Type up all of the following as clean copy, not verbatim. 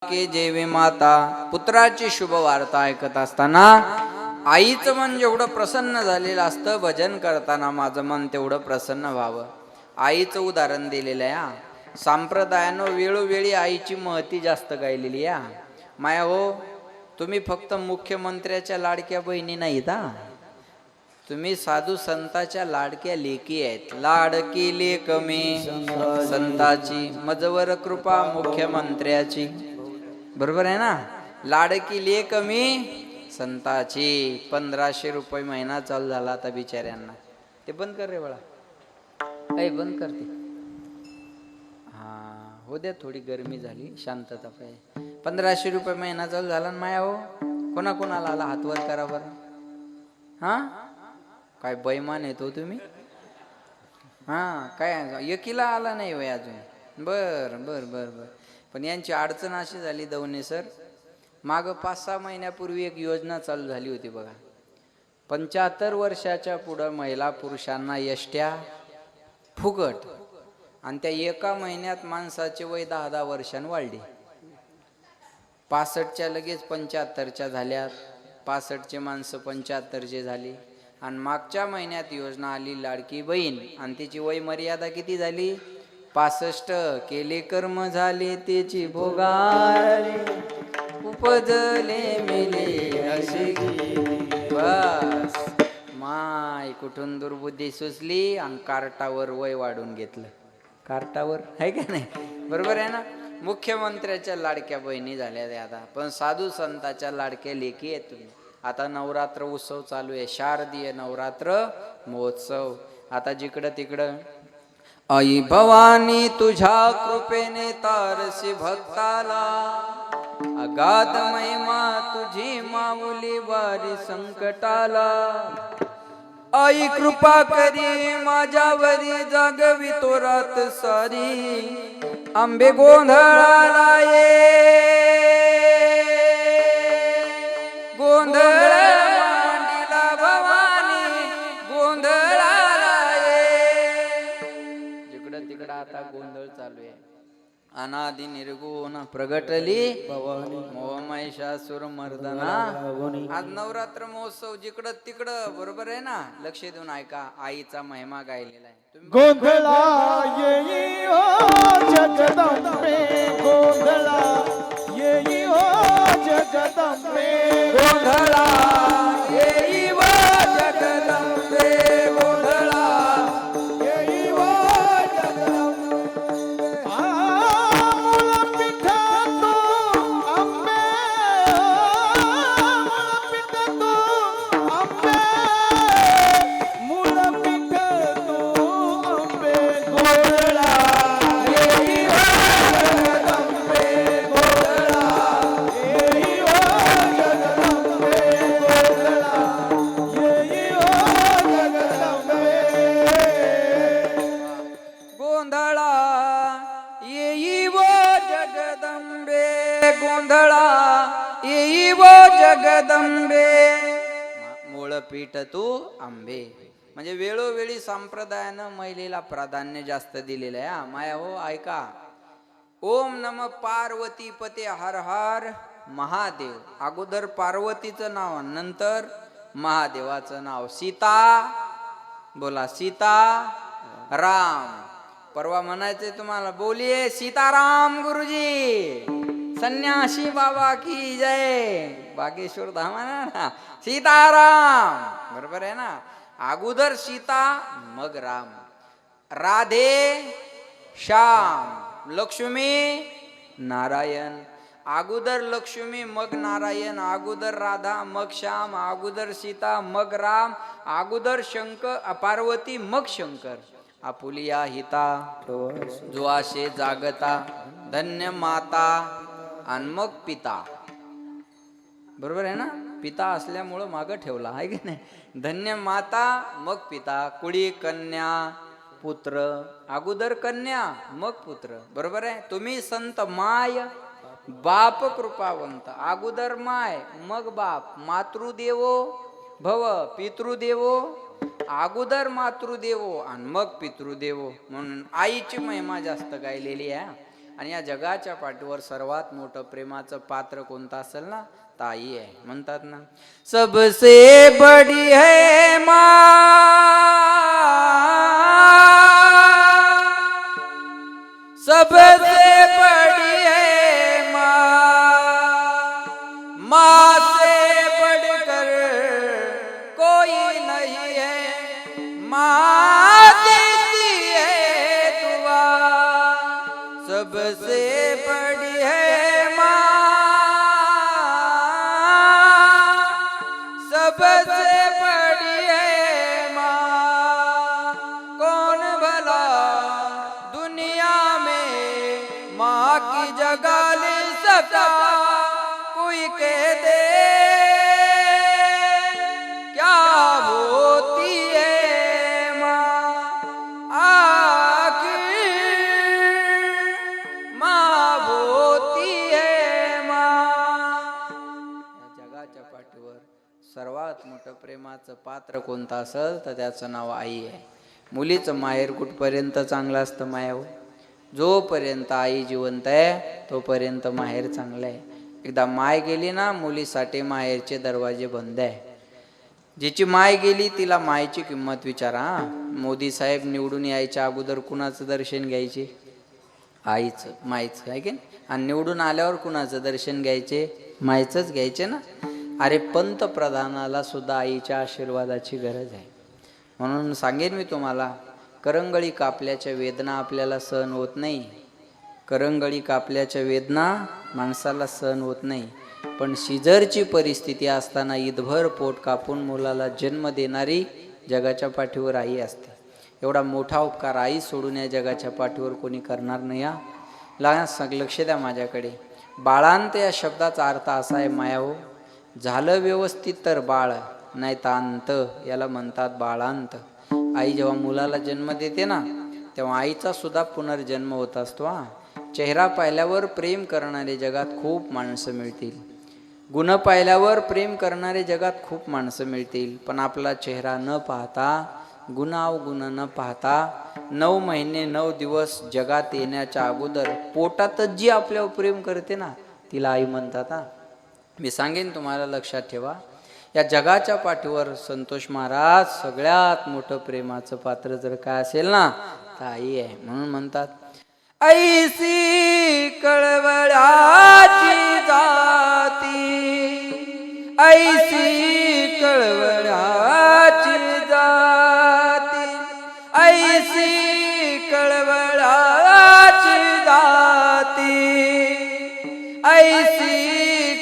के जेवी माता. पुत्राची शुभ वार्ता ऐकत असताना आईचं मन जेवढं प्रसन्न झालेलं असतं, भजन करताना माझं मन तेवढं प्रसन्न व्हावं. आईचं उदाहरण दिलेलं आहे. संप्रदायानं वेळोवेळी आईची महती जास्त गायलेली आहे. माया हो, तुम्ही फक्त मुख्यमंत्र्याच्या लाडक्या बहिणी नाहीत हा, तुम्ही साधू संताच्या लाडक्या लेकी आहेत. लाडकी लेक मी संताची, मजवर कृपा मुख्यमंत्र्याची. बरोबर आहे ना? लाडकी लेक मी संताची. 1500 रुपये महिना चालू झाला आता बिचाऱ्यांना. ते बंद कर रे बाळा, ऐ बंद करते. हा हो द्या, थोडी गरमी झाली, शांतता पाहिजे. 1500 रुपये महिना चालू झाला. माया हो, कोणाकोणाला आला हात वर करा बरं. हा काय बैमान येतो तुम्ही? हा काय एकीला आला नाही वय अजून? बर बर बर बर. पण यांची अडचण अशी झाली दवणे सर, माग 5-6 महिन्यापूर्वी एक योजना चालू झाली होती बघा. 75 वर्षाच्या पुढं महिला पुरुषांना एसट्या फुकट, आणि त्या एका महिन्यात माणसाचे वय 10-10 वर्षांनी वाढले. 65च्या लगेच 75च्या झाल्यात, 65चे माणसं 75चे झाली. आणि मागच्या महिन्यात योजना आली लाडकी बहीण, आणि तिची वय मर्यादा किती झाली? 65. केले कर्म झाले त्याची भोगारी, उपजले मेले असे. बस माय कुठून दुर्बुद्धी सुचली आणि कार्टावर वय वाढून घेतलं. कार्टावर आहे का नाही? बरोबर आहे ना? मुख्यमंत्र्याच्या लाडक्या बहिणी झाल्या आता, पण साधू संताच्या लाडक्या लेकी आहेत तुम्ही. आता नवरात्र उत्सव चालू आहे, शारदीय नवरात्र महोत्सव. आता जिकडं तिकडं आई भवानी तुझ्या कृपेने तारसी भक्ताला, अगाध महिमा तुझी माऊली वारी संकटाला. आई कृपा करी माझ्यावरी, जागवी तो रात सारी. आंबे गोंधळाला ये, गोंधळ मांडीला भवानी, गोंधळाला ये. जिकडं तिकडं आता गोंधळ चालू आहे. अनादि निर्गुण प्रगटली भवानी, मोहमहिषासुर मर्दना. आज नवरात्र महोत्सव जिकडं तिकडं. बरोबर आहे ना? लक्ष देऊन ऐका, आईचा महिमा गायलेला आहे. गोंधळा येई हो जगदंबे, गोंधळा येई हो जगदंबे, गोंधळा येई हो जगदंबे, गोंधळा येई हो जगदंबे. मूलपीठ तू अंबे, मूलपीठ तू अंबे, मूलपीठ तू अंबे. गोंधळा येई हो जगदंबे, गोंधळा येई हो जगदंबे, गोंधळा येई हो जगदंबे. गोंधळा येई वो जगदंबे, गोंधळा येई वो जगदंबे. मूळ पीठ तू आंबे. म्हणजे वेळोवेळी संप्रदायानं महिलेला प्राधान्य जास्त दिलेलं आहे. माया हो ऐका, ओम नम पार्वती पते हर हर महादेव. अगोदर पार्वतीचं नाव, नंतर महादेवाचं नाव. सीता बोला, सीता राम. परवा म्हणायचंय तुम्हाला, बोलिये सीताराम गुरुजी, संन्यासी बाबा की जय. बागेश्वर धामाना ना, सीताराम. बरोबर आहे ना? अगोदर सीता मग राम. राधे श्याम, लक्ष्मी नारायण. अगोदर लक्ष्मी मग नारायण, अगोदर राधा मग श्याम, अगोदर सीता मग राम, अगोदर पार्वती मग शंकर. आपुलिया हिता जो आशे जागता, धन्य माता आणि मग पिता. बरोबर आहे ना? पिता असल्यामुळं मागं ठेवला आहे की नाही? धन्य माता मग पिता. कुळी कन्या पुत्र, अगोदर कन्या मग पुत्र. बरोबर आहे? तुम्ही संत माय बाप कृपावंत. अगोदर माय मग बाप. मातृदेवो भव, पितृदेवो अगोदर मातृदेवो आणि मग पितृदेवो. म्हणून आईची महिमा जास्त गायलेली आहे. आणि या जगाच्या पाठीवर सर्वात मोठं प्रेमाचं पात्र कोणतं असेल ना, तर आई आहे. म्हणतात ना, सबसे बडी है माँ, सबसे बड़ी है माँ, माँ से बढ़कर कोई नहीं है, माँ देती है दुआ, सबसे बड़ी है माँ, सबसे बड़ी है माँ, कौन भला दुनिया में माँ की जगह ले सकता, कोई कह दे क्या होती है माँ, आखिर माँ होती है माँ. या जगाच्या पाठीवर सर्वात मोठं प्रेमाचं पात्र कोणतं असेल तर त्याचं नाव आई आहे. मुलीचं माहेर कुठपर्यंत चांगलं असतं मायाव, जोपर्यंत आई जिवंत आहे तोपर्यंत माहेर चांगलं आहे. एकदा माय गेली ना, मुलीसाठी माहेरचे दरवाजे बंद आहे. जिची माय गेली तिला मायची किंमत विचारा. मोदी साहेब निवडून यायच्या अगोदर कुणाचं दर्शन घ्यायचे? आईचं, मायचं आहे की नाही? आणि निवडून आल्यावर कुणाचं दर्शन घ्यायचे? मायचंच घ्यायचे ना. अरे पंतप्रधानाला सुद्धा आईच्या आशीर्वादाची गरज आहे. म्हणून सांगेन मी तुम्हाला, करंगळी कापल्याच्या वेदना आपल्याला सहन होत नाही. करंगळी कापल्याच्या वेदना माणसाला सहन होत नाही, पण सिझरची परिस्थिती असताना ईदभर पोट कापून मुलाला जन्म देणारी जगाच्या पाठीवर आई असते. एवढा मोठा उपकार आई सोडून या जगाच्या पाठीवर कोणी करणार नाही. लक्ष द्या माझ्याकडे. बाळांत या शब्दाचा अर्थ असा आहे माया हो, झालं व्यवस्थित तर बाळ, नाही तर अंत, याला म्हणतात बाळांत. आई जेव्हा मुलाला जन्म देते ना, तेव्हा आईचा सुद्धा पुनर्जन्म होत असतो. चेहरा पाहिल्यावर प्रेम करणारे जगात खूप माणसं मिळतील, गुण पाहिल्यावर प्रेम करणारे जगात खूप माणसं मिळतील, पण आपला चेहरा न पाहता, गुणावगुण न पाहता 9 महिने 9 दिवस जगात येण्याच्या अगोदर पोटातच जी आपल्यावर प्रेम करते ना, तिला आई म्हणतात. मी सांगेन तुम्हाला, लक्षात ठेवा. या जगाच्या पाठीवर संतोष महाराज सगळ्यात मोठं प्रेमाचं पात्र जर काय असेल ना, तर आई आहे. म्हणून म्हणतात, ऐसी कळवळाची जाती, ऐसी कळवळाची जाती, ऐसी कळवळाची जाती, ऐसी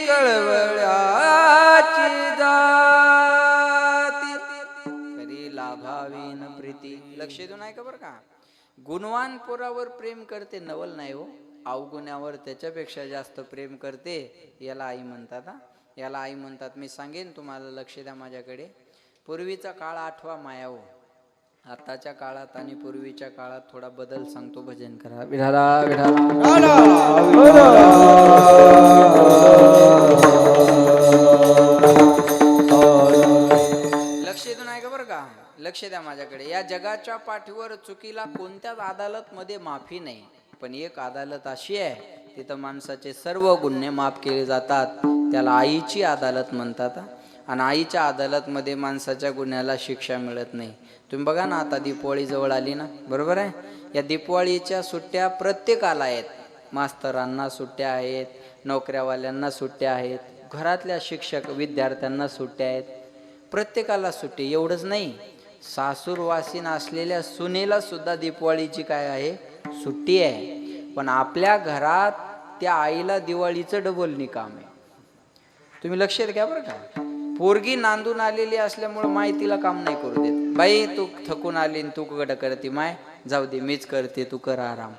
कळवळाची जाती, खरी लाभावीन प्रीती. लक्ष देऊ नाही का बरं का. गुणवान पोरावर प्रेम करते, नवल नाही हो, अवगुण्यावर त्याच्यापेक्षा जास्त प्रेम करते, याला आई म्हणतात. याला आई म्हणतात. मी सांगेन तुम्हाला, लक्ष द्या माझ्याकडे. पूर्वीचा काळ आठवा माया हो. आताच्या काळात आणि पूर्वीच्या काळात थोडा बदल सांगतो. भजन करा. विठाला विठाला. लक्ष देऊ नाही का बरं का. लक्ष द्या माझ्याकडे. या जगाच्या पाठीवर चुकीला कोणत्याच अदालत मध्ये माफी नाही, पण एक अदालत अशी आहे, तिथं माणसाचे सर्व गुन्हे माफ केले जातात. त्याला आईची अदालत म्हणतात. आणि आईच्या अदालत मध्ये माणसाच्या गुन्ह्याला शिक्षा मिळत नाही. तुम्ही बघा ना, आता दिवाळी जवळ आली ना, बरोबर आहे. या दिवाळीच्या सुट्ट्या प्रत्येकाला आहेत. मास्तरांना सुट्ट्या आहेत, नोकऱ्यावाल्यांना सुट्ट्या आहेत, घरातल्या शिक्षक विद्यार्थ्यांना सुट्ट्या आहेत, प्रत्येकाला सुट्टी. एवढंच नाही, सासूरवासीन असलेल्या सुनेला सुद्धा दिवाळीची काय आहे, सुट्टी आहे. पण आपल्या घरात त्या आईला दिवाळीचं डबल निकाम आहे. तुम्ही लक्षात घ्या बरं का. पोरगी नांदून आलेली असल्यामुळे माय तिला काम नाही करू देत. बाई तू थकून आली, तू गड करते, माय जाऊ दे मीच करते, तू कर आराम.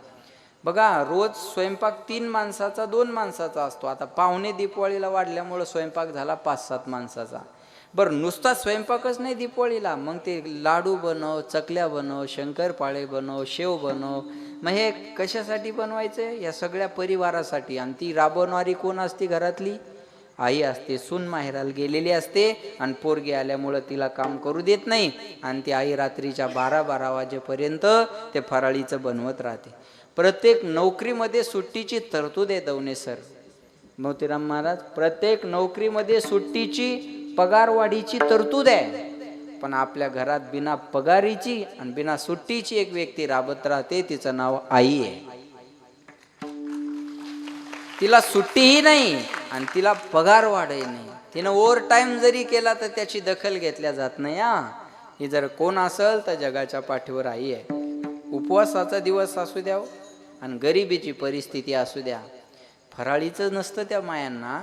बघा, रोज स्वयंपाक 3 माणसाचा 2 माणसाचा असतो. आता पाहुणे दिवाळीला वाढल्यामुळे स्वयंपाक झाला 5-7 माणसाचा. बरं, नुसता स्वयंपाकच नाही दिवाळीला, मग ते लाडू बनव, चकल्या बनव, शंकरपाळे बनव, शेव बनव. मग हे कशासाठी बनवायचं? या सगळ्या परिवारासाठी. आणि ती राबवणारी कोण असते घरातली? आई असते. सून माहेराला गेलेली असते आणि पोरगी आल्यामुळं तिला काम करू देत नाही. आणि ती आई रात्रीच्या 12-12 वाजेपर्यंत ते फराळीचं बनवत राहते. प्रत्येक नोकरीमध्ये सुट्टीची तरतूद आहे दवणे सर, मोतीराम महाराज. प्रत्येक नोकरीमध्ये सुट्टीची पगारवाढीची तरतूद आहे. पण आपल्या घरात बिना पगारीची आणि बिना सुट्टीची एक व्यक्ती राबत राहते, तिचं नाव आई आहे. तिला सुट्टीही नाही आणि तिला पगार वाढही नाही. तिनं ओव्हर टाइम जरी केला तर त्याची दखल घेतल्या जात नाही. ही जर कोण असेल तर जगाच्या पाठीवर आई आहे. उपवासाचा दिवस असू द्या आणि गरिबीची परिस्थिती असू द्या, फराळीचं नसतं त्या मायांना,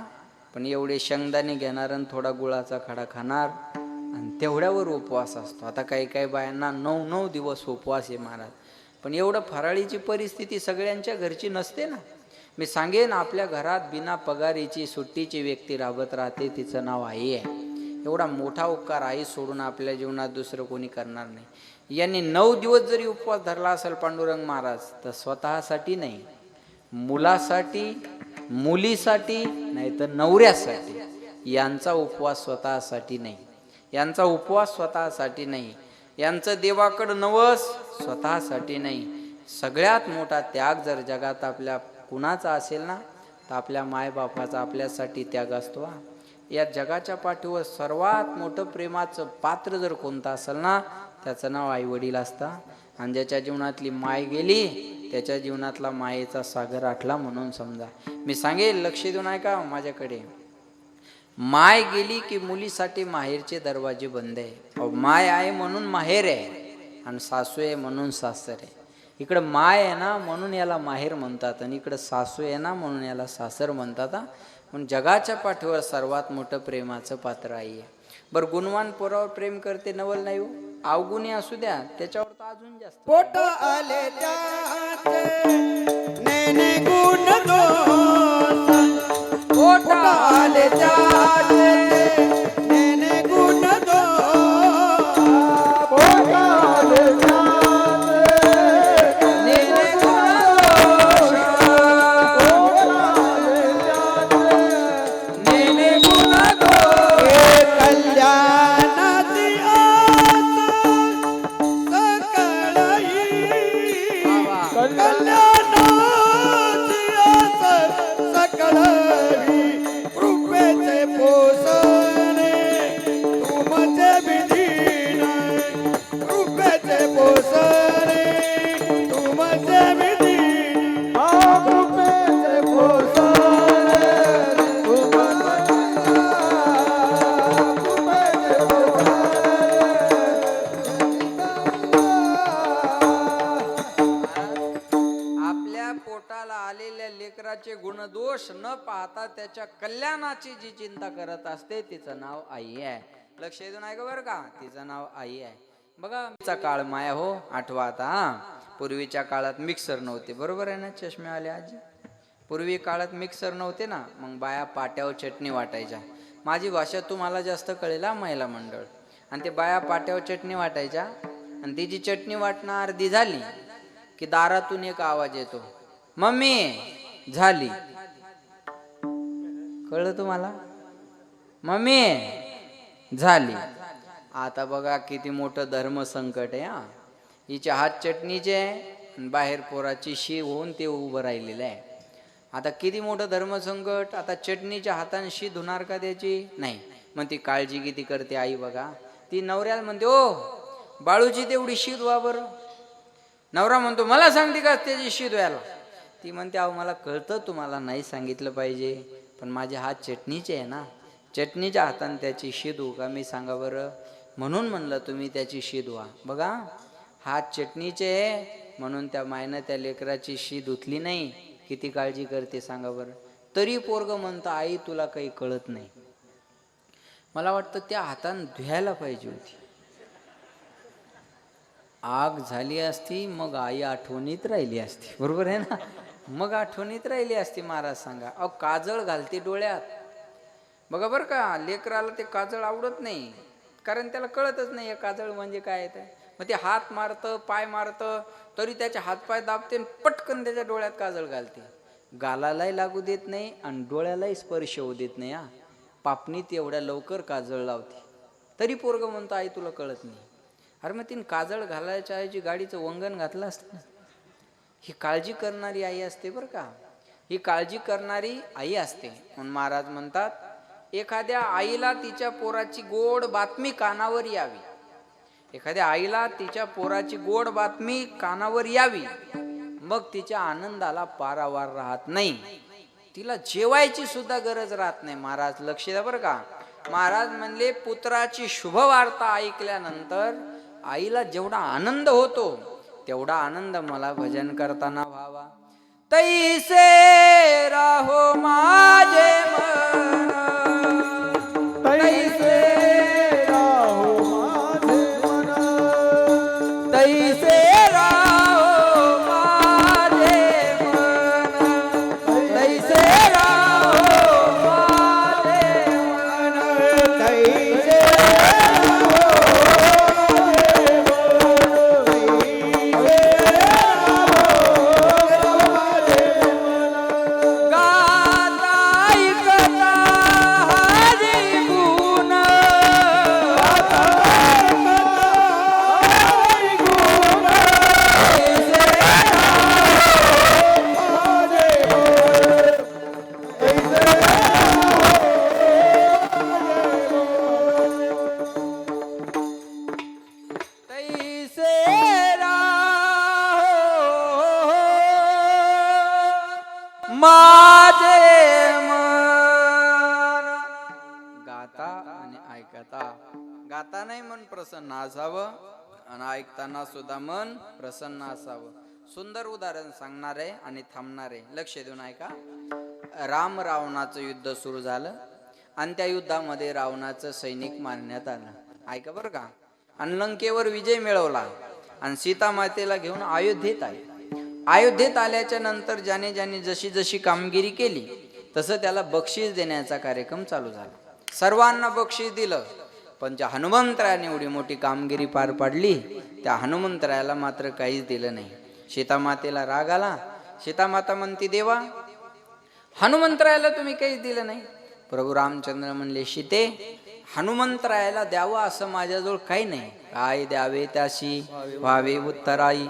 पण एवढे शेंगदाणे घेणार आणि थोडा गुळाचा खडा खाणार आणि तेवढ्यावर उपवास असतो. आता काही काही बायांना 9-9 दिवस उपवास आहे महाराज, पण एवढं फराळीची परिस्थिती सगळ्यांच्या घरची नसते ना. मी सांगेन, आपल्या घरात बिना पगारीची सुट्टीची व्यक्ती राबत राहते, तिचं नाव आई आहे. एवढा मोठा उपकार आई सोडून आपल्या जीवनात दुसरं कोणी करणार नाही. यांनी 9 दिवस जरी उपवास धरला असेल पांडुरंग महाराज, तर स्वतःसाठी नाही, मुलासाठी, मुलीसाठी, नाही तर नवऱ्यासाठी. यांचा उपवास स्वतःसाठी नाही, यांचा उपवास स्वतःसाठी नाही, यांचं देवाकडं नवस स्वतःसाठी नाही. सगळ्यात मोठा त्याग जर जगात आपल्या कुणाचा असेल ना, तर आपल्या मायबापाचा आपल्यासाठी त्याग असतो. या जगाच्या पाठीवर सर्वात मोठं प्रेमाचं पात्र जर कोणतं असेल ना, त्याचं नाव आई वडील असतं. आणि ज्याच्या जीवनातली माय गेली, त्याच्या जीवनातला मायेचा सागर आटला म्हणून समजा. मी सांगेल, लक्ष देऊन ऐका माझ्याकडे. माय गेली की मुलीसाठी माहेरचे दरवाजे बंद आहे. माय आहे म्हणून माहेर आहे आणि सासू आहे म्हणून सासर आहे. इकडं माय आहे ना म्हणून याला माहेर म्हणतात आणि इकडं सासू आहे ना म्हणून याला सासर म्हणतात. पण जगाच्या पाठीवर सर्वात मोठं प्रेमाचं पात्र आई आहे. बरं, गुणवान पोरावर प्रेम करते नवल नाही हो, अवगुणी असू द्या त्याच्यावर तर अजून जास्त. पोट आले त्याचे नेने गुण दोष, पोट आले त्याचे नेने गुण दोष, पोट आले गुणदोष न पाहता त्याच्या कल्याणाची जी चिंता करत असते, तिचं नाव आई आहे. लक्ष देऊन ऐका बरं का, तिचं नाव आई आहे. बघा, काळ माया हो, आठवा आता. पूर्वीच्या काळात मिक्सर नव्हते, बरोबर आहे ना चष्मेवाले आजी? पूर्वी काळात मिक्सर नव्हते ना, मग बाया पाट्यावर चटणी वाटायच्या. माझी भाषा तुम्हाला जास्त कळेल, महिला मंडळ. आणि ते बाया पाट्यावर चटणी वाटायच्या आणि तिची चटणी वाटणं अर्धी झाली की दारातून एक आवाज येतो, मम्मी झाली. कळलं तुम्हाला? मम्मी झाली. आता बघा किती मोठं धर्म संकट आहे. हिचे हात चटणीचे बाहेर पोराची शी होऊन ते उभं राहिलेलं आहे. आता किती मोठं धर्म संकट. आता चटणीच्या हाताने शी धुणार का त्याची? नाही. मग ती काळजी किती करते आई बघा. ती नवऱ्याला म्हणते, ओ बाळूची तेवढी शी धुवा बरं. नवरा म्हणतो, मला सांगते का त्याची शी धुवायला? ती म्हणते, अहो मला कळतं तुम्हाला नाही सांगितलं पाहिजे, पण माझे हात चटणीचे आहे ना, चटणीच्या हाताने त्याची शी धुवू का मी, सांगा बरं. म्हणून म्हणलं तुम्ही त्याची शी धुवा. बघा, हात चटणीचे आहे म्हणून त्या मायनं त्या लेकराची शी धुतली नाही. किती काळजी करते सांगा बरं. तरी पोरग म्हणतं, आई तुला काही कळत नाही. मला वाटतं त्या हाताने धुयायला पाहिजे होती. आग झाली असती मग आई आठवणीत राहिली असती, बरोबर आहे ना? मग आठवणीत राहिली असती. महाराज सांगा, अहो काजळ घालते डोळ्यात. बघा बरं का, लेकराला ते काजळ आवडत नाही, कारण त्याला कळतच नाही काजळ म्हणजे काय आहे ते. मग ते हात मारतं, पाय मारतं, तरी त्याचे हातपाय दाबते, पटकन त्याच्या डोळ्यात काजळ घालते. गालालाही लागू देत नाही आणि डोळ्यालाही स्पर्श होऊ देत नाही. पापणीत एवढ्या लवकर काजळ लावते. तरी पोरग म्हणतो, आई तुला कळत नाही. अरे मग तिने काजळ घालायच्या ऐवजी गाडीचं वंगण घातलं असतं. ही काळजी करणारी आई असते बरं का, ही काळजी करणारी आई असते. म्हणून महाराज म्हणतात, एखाद्या आईला तिच्या पोराची गोड बातमी कानावर यावी, एखाद्या आईला तिच्या पोराची गोड बातमी कानावर यावी, मग तिच्या आनंदाला पारावार राहत नाही, तिला जेवायची सुद्धा गरज राहत नाही. महाराज लक्ष द्या बरं का, महाराज म्हणले पुत्राची शुभ वार्ता ऐकल्यानंतर आईला जेवढा आनंद होतो तेवढा आनंद मला भजन करताना व्हावा. तैसे राहो माझे मन, तैसे राहो माझे मन, तैसे राहो माझे मन, तैसे राहो माझे मन, तैसे गाता ऐकता हरी गुण, तैसे राहो माझे मन. गाता आणि ऐकता, गाता नाही मन प्रसन्न असावं आणि ऐकताना सुद्धा मन प्रसन्न असावं. सुंदर उदाहरण सांगणार आहे आणि थांबणार आहे, लक्ष देऊन ऐका. राम रावणाचं युद्ध सुरू झालं आणि त्या युद्धामध्ये रावणाचं सैनिक मारण्यात आलं. ऐका बरं का. आणि लंकेवर विजय मिळवला आणि सीता मातेला घेऊन अयोध्येत आले. अयोध्येत आल्याच्या नंतर ज्याने ज्याने जशी जशी कामगिरी केली तसं त्याला बक्षीस देण्याचा कार्यक्रम चालू झाला. सर्वांना बक्षीस दिलं, पण ज्या हनुमंतरायाने एवढी मोठी कामगिरी पार पाडली त्या हनुमंतरायाला मात्र काहीच दिलं नाही. सीता मातेला राग आला. सीता माता म्हणते, देवा हनुमंतरायाला तुम्ही काहीच दिलं नाही. प्रभू रामचंद्र म्हणले, सीते हनुमंतरायाला द्यावं असं माझ्याजवळ काही नाही, काय द्यावे त्याशी व्हावे उत्तराई,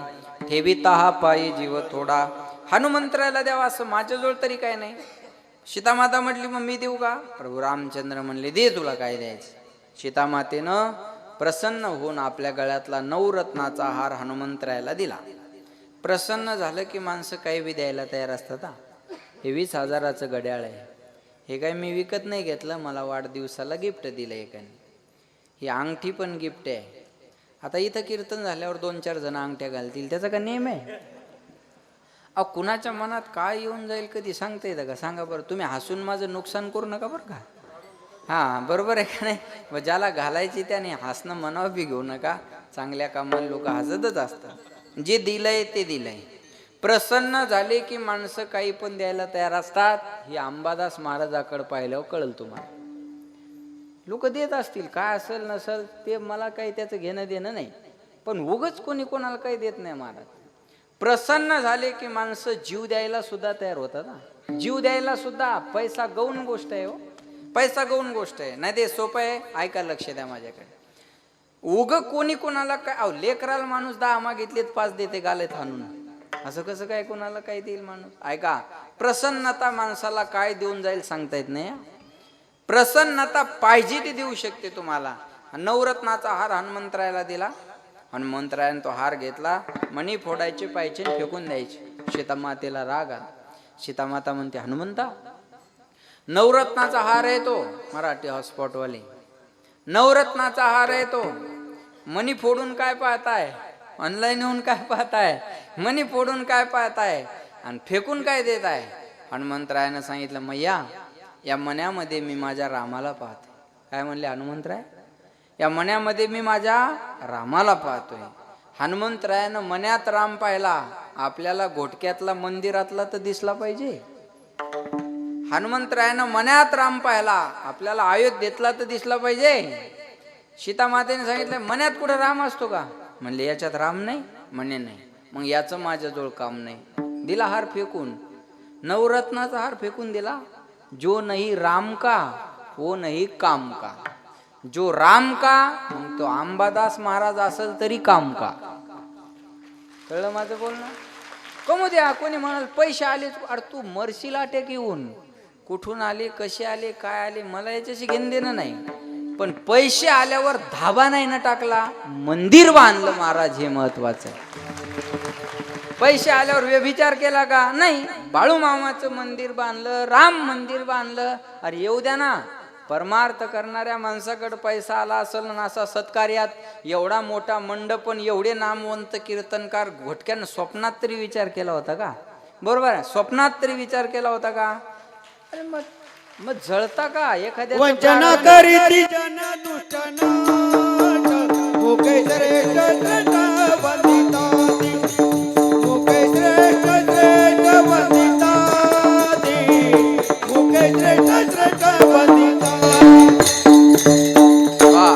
ठेविता हा पायी जीव थोडा. हनुमंतरायाला द्यावं असं माझ्याजवळ तरी काय नाही. सीतामाता म्हटली, मग मी देऊ का? प्रभू रामचंद्र म्हणले, दे तुला काय द्यायचं. सीतामातेनं प्रसन्न होऊन आपल्या गळ्यातला 9 रत्नाचा हार हनुमंतरायाला दिला. प्रसन्न झालं की माणसं काही बी द्यायला तयार असतात. हे 20,000चं घड्याळ आहे, हे काय मी विकत नाही घेतलं, मला वाढदिवसाला गिफ्ट दिलं एकाने. ही अंगठी पण गिफ्ट आहे. आता इथं कीर्तन झाल्यावर 2-4 जण अंगठ्या घालतील, त्याचा का नेम आहे? अहो कुणाच्या मनात काय येऊन जाईल कधी सांगता येतं का? सांगा बरं. तुम्ही हसून माझं नुकसान करू नका बरं का. हां बरोबर आहे का नाही? मग ज्याला घालायची त्याने हसणं मनावर बी घेऊ नका. चांगल्या कामाला लोक हसतच असतात. जे दिलंय ते दिलंय. प्रसन्न झाले की माणसं काही पण द्यायला तयार असतात. ही अंबादास महाराजाकडे पाहिल्यावर कळलं तुम्हाला. लोक देत असतील, काय असेल नसेल ते मला काही त्याचं घेणं देणं नाही, पण उगच कोणी कोणाला काही देत नाही महाराज. प्रसन्न झाले की माणसं जीव द्यायला सुद्धा तयार होतात. जीव द्यायला सुद्धा. पैसा गौण गोष्ट आहे हो, पैसा गौण गोष्ट आहे. नाही ते सोपं आहे. ऐका, लक्ष द्या माझ्याकडे. उग कोणी कोणाला काय, अहो लेकराला माणूस 10 मागितलेत 5 देते गालेत हाणून, असं कसं काय कोणाला काय देईल माणूस? ऐका, प्रसन्नता माणसाला काय देऊन जाईल सांगता येत नाही. प्रसन्नता पाहिजे ती देऊ शकते तुम्हाला. 9 रत्नाचा हार हनुमंतरायाला दिला. हनुमंतरायाने तो हार घेतला, मणी फोडायचे पाहिजे फेकून द्यायचे. सीतामातेला राग आला. सीतामाता म्हणते, हनुमंता 9 रत्नाचा हार आहे तो. मराठी हॉटस्पॉटवाले, 9 रत्नाचा हार आहे तो. मणी फोडून काय पाहताय? ऑनलाईन येऊन काय पाहताय? मणी फोडून काय पाहताय? आणि फेकून काय देत आहे? हनुमंतरायानं सांगितलं, मैया या मण्यामध्ये मी माझ्या रामाला पाहते. काय म्हणले हनुमंतराय? या मण्यामध्ये मी माझ्या रामाला पाहतोय. हनुमंतरायानं मण्यात राम पाहिला, आपल्याला घोटक्यातला मंदिरातला तर दिसला पाहिजे. हनुमंतरायानं मण्यात राम पाहिला, आपल्याला अयोध्येतला तर दिसला पाहिजे. सीतामातेने सांगितलं, मण्यात कुठे राम असतो का? म्हणले, याच्यात राम नाही. म्हणे नाही, मग याचं माझ्याजवळ काम नाही. दिला हार फेकून. 9 रत्नाचा हार फेकून दिला. जो नाही राम का वो नाही काम का. जो राम का, मग तो अंबादास महाराज असेल तरी काम का. कळलं माझं बोलणं? कमू द्या. कोणी म्हणाल पैसे आले, अरे तू मरशील अटॅक येऊन. कुठून आले, कसे आले, काय आले, मला याच्याशी घेणं देणं नाही. पण पैसे आल्यावर धाबा नाही ना टाकला, मंदिर बांधलं महाराज, हे महत्वाचं. पैसे आल्यावर व्यभिचार केला का? नाही. बाळू मामाचं मंदिर बांधलं, राम मंदिर बांधलं. अरे येऊ द्या ना. परमार्थ करणाऱ्या माणसाकडे पैसा आला असेल ना, असा सत्कार्यात एवढा मोठा मंडप, पण एवढे नामवंत कीर्तनकार, घोटक्यानं स्वप्नात तरी विचार केला होता का? बरोबर आहे, स्वप्नात तरी विचार केला होता का? अरे मग जळता का एखाद्या? वंचना करीती जन दुष्ट नाट, मुके श्रेष्ठ श्रेष्ठ वंदिताती, मुके श्रेष्ठ श्रेष्ठ वंदिताती, मुके श्रेष्ठ श्रेष्ठ वंदिताती. वा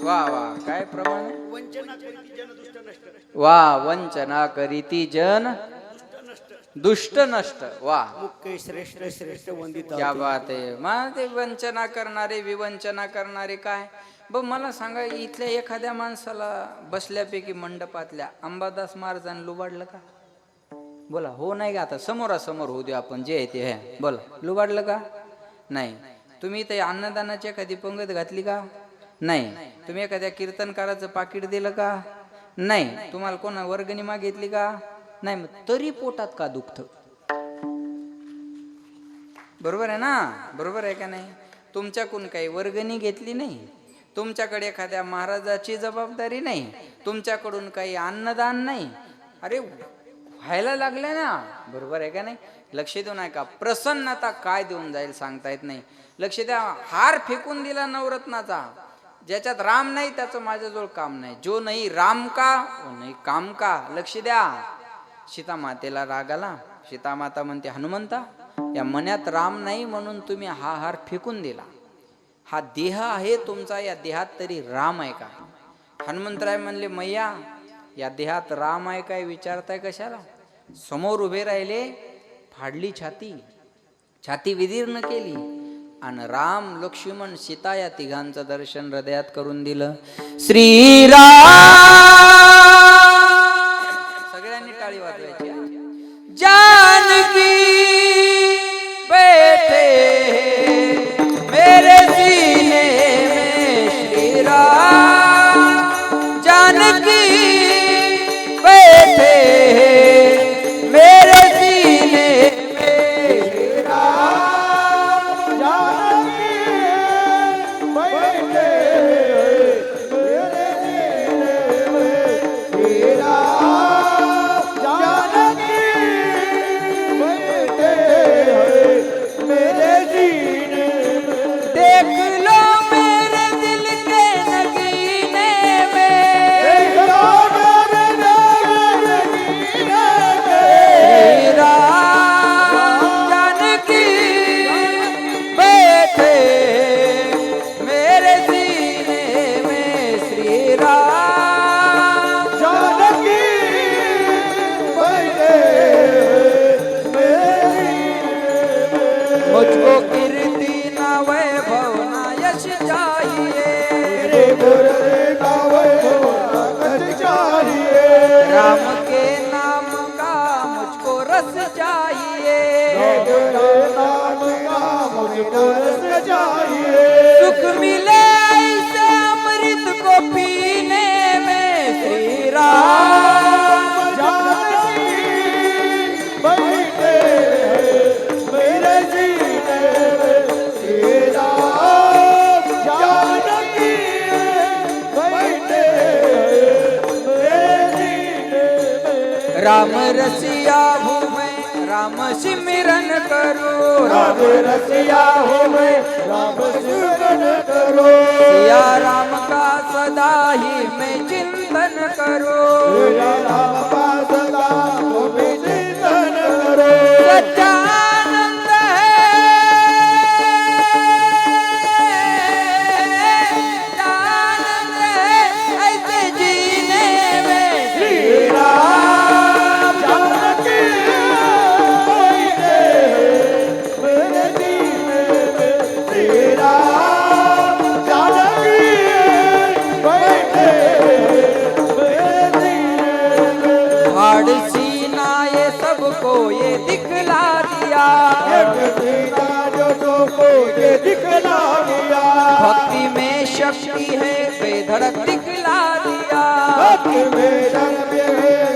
वा वा, काय प्रमाण आहे? वा, वंचना करीती जन दुष्ट नष्ट. वा, मुके श्रेष्ठ श्रेष्ठ वंदिताती. क्या बात आहे. मग ते वंचना करणारे, विवंचना करणारे काय? बघ मला सांगा, इथल्या एखाद्या माणसाला बसल्यापैकी मंडपातल्या अंबादास महाराजांनी लुबाडलं का? बोला हो नाही का? आता समोरासमोर होऊ द्या आपण, जे आहे ते आहे. बोला, लुबाडलं का? नाही. तुम्ही ते अन्नदानाची एखादी पंगत घातली का? नाही. तुम्ही एखाद्या कीर्तनकाराचं पाकिट दिलं का? नाही. तुम्हाला कोणा वर्गणी मागितली का? नाही. मग तरी पोटात का दुखत? बरोबर आहे ना? बरोबर आहे का नाही? तुमच्याकडून काही वर्गणी घेतली नाही, तुमच्याकडे एखाद्या महाराजाची जबाबदारी नाही, तुमच्याकडून काही अन्नदान नाही. अरे व्हायला लागलं ना. बरोबर आहे का नाही? लक्ष देऊ नका. प्रसन्नता काय देऊन जाईल सांगता येत नाही. लक्ष द्या. हार फेकून दिला नवरत्नाचा, ज्याच्यात राम नाही त्याचं माझ्याजवळ काम नाही. जो नाही राम का वो नाही काम का. लक्ष द्या. सीता मातेला राग आला. सीता माता म्हणते, हनुमंता, या मनात राम नाही म्हणून तुम्ही हा हार फेकून दिला. हा देह आहे तुमचा, या देहात तरी राम आहे का? हनुमंतराय म्हणले, मैया, या देहात राम आहे काय विचारताय कशाला? समोर उभे राहिले, फाडली छाती, छाती विदीर्ण केली, आणि राम, लक्ष्मण, सीता या तिघांचं दर्शन हृदयात करून दिलं. श्रीराम. सगळ्यांनी टाळी वाजवायची. जानकी बैठे मेरे सीने में, श्रीराम. जानकी बैठे मेरे सीने में, श्रीराम. जानकी बैठे मेरे सीने में, श्रीराम. जानकी बैठे मेरे सीने में. देख लो मेरे दिल के नगीने में, देख लो मेरे दिल के नगीने में, श्रीराम. जानकी बैठे मेरे सीने में, श्रीराम. जानकी बैठे मेरे सीने में. मुझको कीर्ति ना वैभव ना यश चाहिए, तेरे गुरु का वैभव कच चाहिए. राम के नाम का मुझको रस चाहिए. तेरे नाम का मुझको रस चाहिए. सुख मिले ऐसे अमृत को पीने में, श्रीराम. जानकी बैठे मेरे सीने में, श्रीराम. जानकी बैठे मेरे सीने में. राम रसिया हूँ मैं, राम सिमरन करो. राम रसिया हूँ मैं, राम सिमरन करो. सिया राम का सदा ही मैं चिंतन करो. तेरा राम का सदा तुम्हें चिंतन करो. सच्चा आनंद है, आनंद है ऐसे जीने में, श्रीराम. जानकी बैठे मेरे सीने में, श्रीराम. जानकी बैठे मेरे सीने में. हाड़ सीना ये के दिखला दिया भक्ति में शक्ति है बेधड़क दिखला दिया भक्ति में शक्ति है